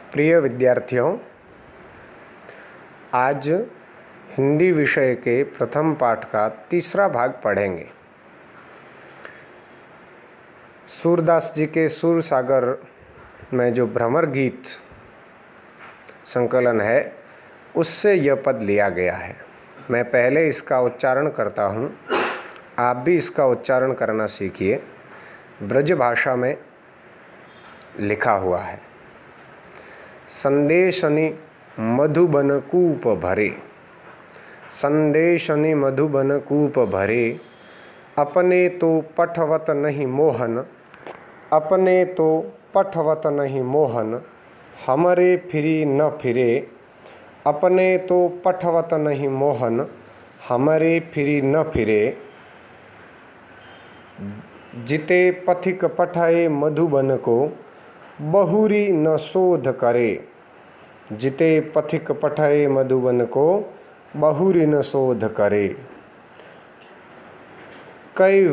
प्रिय विद्यार्थियों, आज हिंदी विषय के प्रथम पाठ का तीसरा भाग पढ़ेंगे। सूरदास जी के सूर सागर में जो भ्रमर गीत संकलन है उससे यह पद लिया गया है। मैं पहले इसका उच्चारण करता हूँ, आप भी इसका उच्चारण करना सीखिए। ब्रज भाषा में लिखा हुआ है। संदेशनि मधुबन कूप भरे, संदेशनि मधुबन कूप भरे, अपने तो पठवत नहीं मोहन, अपने तो पठवत नहीं मोहन, हमरे फिरी न फिरे, अपने तो पठवत नहीं मोहन, हमरे फिरी न फिरे, जिते पथिक पठाए मधुबन को, बहुरी न शोध करे, जिते पथिक पठाए मधुबन को, बहुरी न शोध करे। कई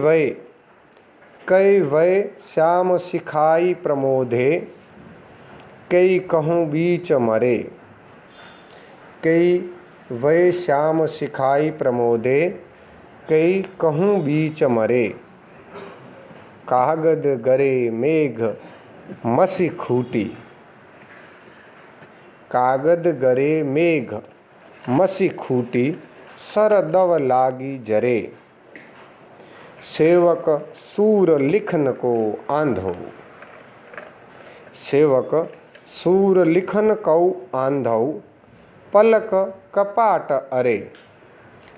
वै श्याम सिखाई प्रमोदे, कई कहूँ बीच मरे, कई वै श्याम सिखाई प्रमोदे, कई कहूँ बीच मरे, कागद गरे मेघ मसी खूटी, कागद गरे मेघ मसी खूटी, सर दव लागी जरे, सेवक सूर लिखन को आंधो, सेवक सूर लिखन को आंधो, पलक कपाट अरे,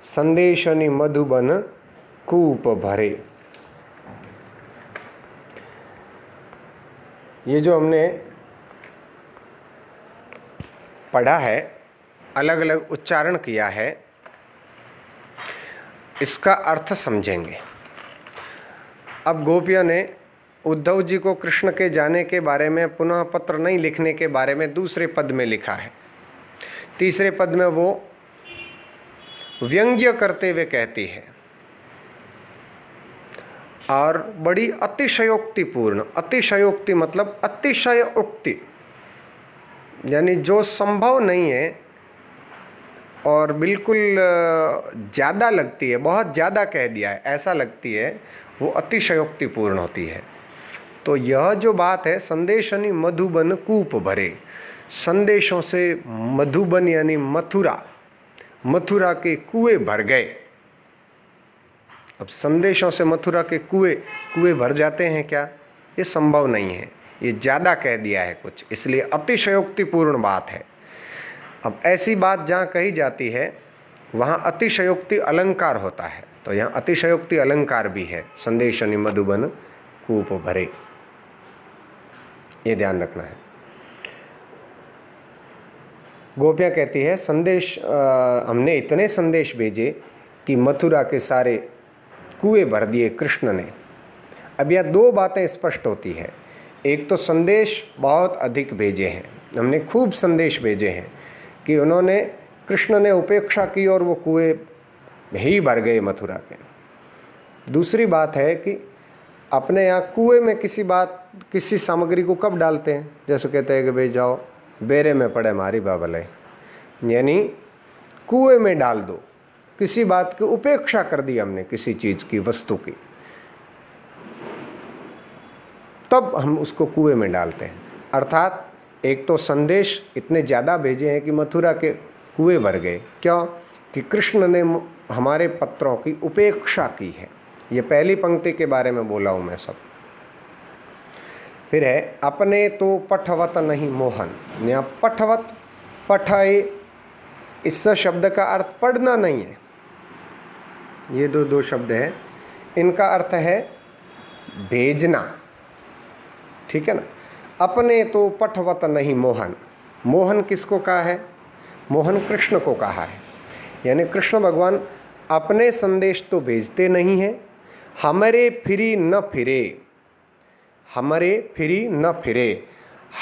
संदेशनि मधुबन कूप भरे। ये जो हमने पढ़ा है, अलग अलग उच्चारण किया है, इसका अर्थ समझेंगे। अब गोपियों ने उद्धव जी को कृष्ण के जाने के बारे में, पुनः पत्र नहीं लिखने के बारे में दूसरे पद में लिखा है। तीसरे पद में वो व्यंग्य करते हुए कहती है और बड़ी अतिशयोक्तिपूर्ण, अतिशयोक्ति मतलब अतिशय उक्ति, यानी जो संभव नहीं है और बिल्कुल ज़्यादा लगती है, बहुत ज़्यादा कह दिया है ऐसा लगती है, वो अतिशयोक्तिपूर्ण होती है। तो यह जो बात है, संदेशनि मधुबन कूप भरे, संदेशों से मधुबन यानी मथुरा, मथुरा के कुएं भर गए। अब संदेशों से मथुरा के कुएं भर जाते हैं क्या? ये संभव नहीं है, ये ज़्यादा कह दिया है कुछ, इसलिए अतिशयोक्तिपूर्ण बात है। अब ऐसी बात जहाँ कही जाती है वहाँ अतिशयोक्ति अलंकार होता है, तो यहाँ अतिशयोक्ति अलंकार भी है। संदेशनि मधुबन कूप भरे, ये ध्यान रखना है। गोपियाँ कहती है संदेश, हमने इतने संदेश भेजे कि मथुरा के सारे कुएं भर दिए कृष्ण ने। अब यह दो बातें स्पष्ट होती है। एक तो संदेश बहुत अधिक भेजे हैं, हमने खूब संदेश भेजे हैं कि उन्होंने, कृष्ण ने उपेक्षा की और वो कुएं ही भर गए मथुरा के। दूसरी बात है कि अपने यहाँ कुएं में किसी सामग्री को कब डालते हैं? जैसे कहते हैं कि भाई जाओ बेरे में पड़े हमारी बाबल है, यानी कुएं में डाल दो। किसी बात की उपेक्षा कर दी हमने, किसी चीज़ की, वस्तु की, तब हम उसको कुएं में डालते हैं। अर्थात एक तो संदेश इतने ज़्यादा भेजे हैं कि मथुरा के कुएं भर गए। क्यों? कि कृष्ण ने हमारे पत्रों की उपेक्षा की है। ये पहली पंक्ति के बारे में बोला हूँ मैं सब। फिर है अपने तो पठवत नहीं मोहन, यहाँ पठवत, पठाए, इस शब्द का अर्थ पढ़ना नहीं है। ये दो शब्द है, इनका अर्थ है भेजना, ठीक है ना। अपने तो पठवत नहीं मोहन, मोहन किसको कहा है? मोहन कृष्ण को कहा है, यानी कृष्ण भगवान अपने संदेश तो भेजते नहीं हैं। हमरे फिरी न फिरे, हमरे फिरी न फिरे,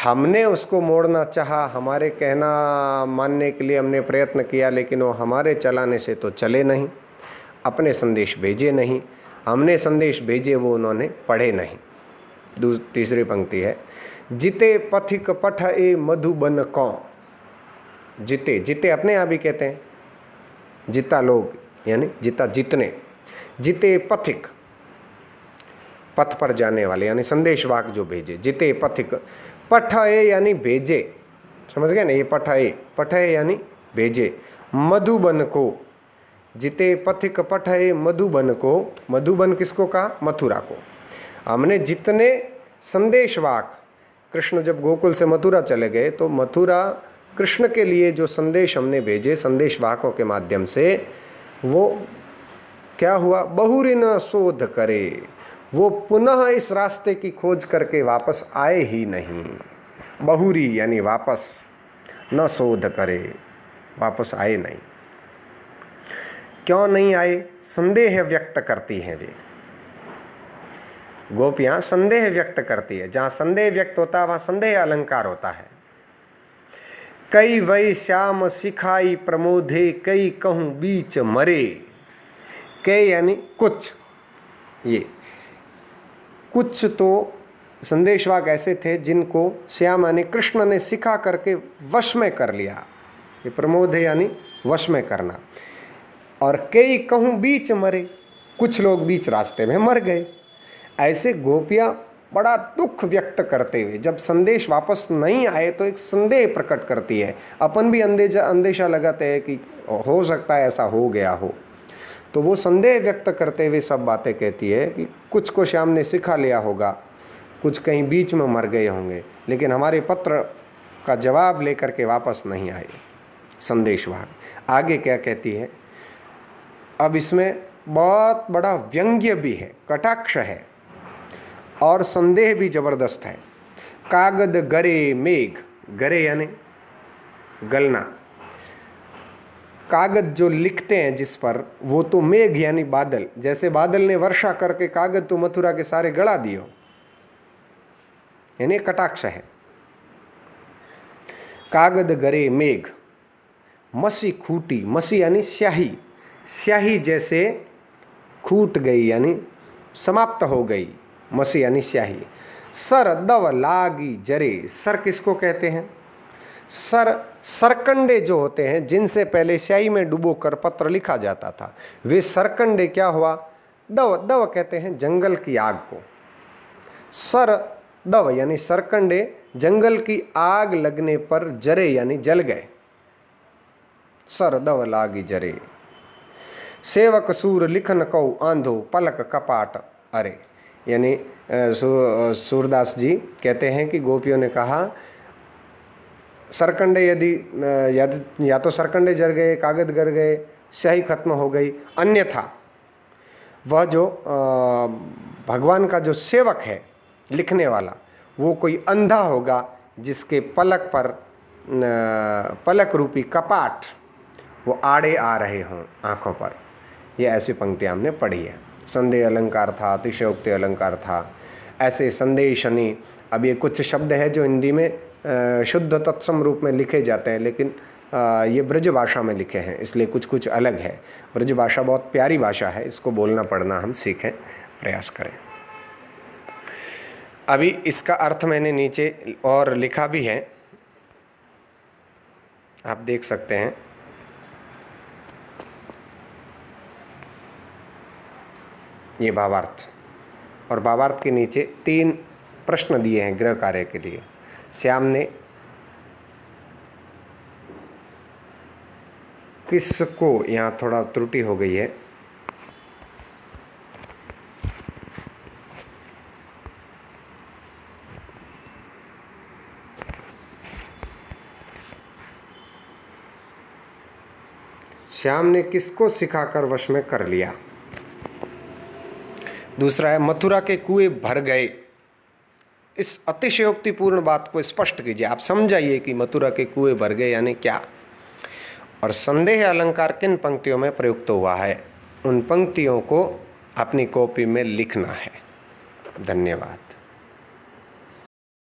हमने उसको मोड़ना चाहा, हमारे कहना मानने के लिए हमने प्रयत्न किया, लेकिन वो हमारे चलाने से तो चले नहीं। अपने संदेश भेजे नहीं, हमने संदेश भेजे वो उन्होंने पढ़े नहीं। तीसरी पंक्ति है जिते पथिक पठ ए मधुबन कौ। जिते, जिते अपने आप ही कहते हैं, जिता लोग यानी जिता जितने, जिते पथिक पथ पर जाने वाले यानी संदेशवाहक जो भेजे, जिते पथिक, पठ ए यानी भेजे, समझ गए ना, ये पठ ए यानी भेजे, मधुबन को, जिते पथिक पठ ए मधुबन को, मधुबन किसको कहा, मथुरा को। हमने जितने संदेशवाहक, कृष्ण जब गोकुल से मथुरा चले गए तो मथुरा कृष्ण के लिए जो संदेश हमने भेजे संदेशवाहकों के माध्यम से, वो क्या हुआ, बहुरी न शोध करे, वो पुनः इस रास्ते की खोज करके वापस आए ही नहीं। बहुरी यानी वापस, न शोध करे, वापस आए नहीं। क्यों नहीं आए, संदेह व्यक्त करती हैं वे गोपियां, संदेह व्यक्त करती है। जहां संदेह व्यक्त होता है वहां संदेह अलंकार होता है। कई वही श्याम सिखाई प्रमोदे, कई कहूं बीच मरे। कई यानी कुछ, ये कुछ तो संदेशवाहक ऐसे थे जिनको श्याम यानी कृष्ण ने सिखा करके वश में कर लिया। ये प्रमोद है यानी वश में करना। और कई कहूं बीच मरे, कुछ लोग बीच रास्ते में मर गए। ऐसे गोपियां बड़ा दुख व्यक्त करते हुए, जब संदेश वापस नहीं आए तो एक संदेह प्रकट करती है। अपन भी अंदेशा लगाते हैं कि हो सकता है ऐसा हो गया हो, तो वो संदेह व्यक्त करते हुए सब बातें कहती है कि कुछ को श्याम ने सिखा लिया होगा, कुछ कहीं बीच में मर गए होंगे, लेकिन हमारे पत्र का जवाब लेकर के वापस नहीं आए संदेशवाहक। आगे क्या कहती है, अब इसमें बहुत बड़ा व्यंग्य भी है, कटाक्ष है और संदेह भी जबरदस्त है। कागद गरे मेघ, गरे यानी गलना, कागज जो लिखते हैं जिस पर, वो तो मेघ यानी बादल, जैसे बादल ने वर्षा करके कागज तो मथुरा के सारे गड़ा दियो, यानी कटाक्ष है। कागद गरे मेघ, मसी खूटी, मसी यानी स्याही, स्याही जैसे खूट गई यानी समाप्त हो गई, मसी यानी स्याही। सर दव लागी जरे, सर किसको कहते हैं, सर सरकंडे जो होते हैं जिनसे पहले स्याही में डुबो कर पत्र लिखा जाता था, वे सरकंडे क्या हुआ, दव, दव कहते हैं जंगल की आग को। सर दव यानी सरकंडे जंगल की आग लगने पर जरे यानी जल गए। सर दव लागी जरे, सेवक सूर लिखन कौ आंधो पलक कपाट अरे, यानी सूरदास जी कहते हैं कि गोपियों ने कहा सरकंडे यदि या तो सरकंडे जल गए, कागज गर गए, स्याही खत्म हो गई, अन्यथा वह जो भगवान का जो सेवक है लिखने वाला, वो कोई अंधा होगा जिसके पलक पर पलक रूपी कपाट वो आड़े आ रहे हों आँखों पर। ये ऐसी पंक्तियाँ हमने पढ़ी है। संदेह अलंकार था, अतिशयोक्ति अलंकार था, ऐसे संदेह शनि। अब ये कुछ शब्द है जो हिंदी में शुद्ध तत्सम रूप में लिखे जाते हैं, लेकिन ये ब्रज भाषा में लिखे हैं, इसलिए कुछ कुछ अलग है। ब्रज भाषा बहुत प्यारी भाषा है, इसको बोलना पढ़ना हम सीखें, प्रयास करें। अभी इसका अर्थ मैंने नीचे और लिखा भी है, आप देख सकते हैं। ये भावार्थ, और भावार्थ के नीचे 3 प्रश्न दिए हैं गृह कार्य के लिए। श्याम ने किसको, यहाँ थोड़ा त्रुटि हो गई है, श्याम ने किसको सिखाकर वश में कर लिया। दूसरा है मथुरा के कुएं भर गए। इस अतिशयोक्तिपूर्ण बात को स्पष्ट कीजिए, आप समझाइए कि मथुरा के कुएं भर गए यानी क्या। और संदेह अलंकार किन पंक्तियों में प्रयुक्त हुआ है, उन पंक्तियों को अपनी कॉपी में लिखना है। धन्यवाद।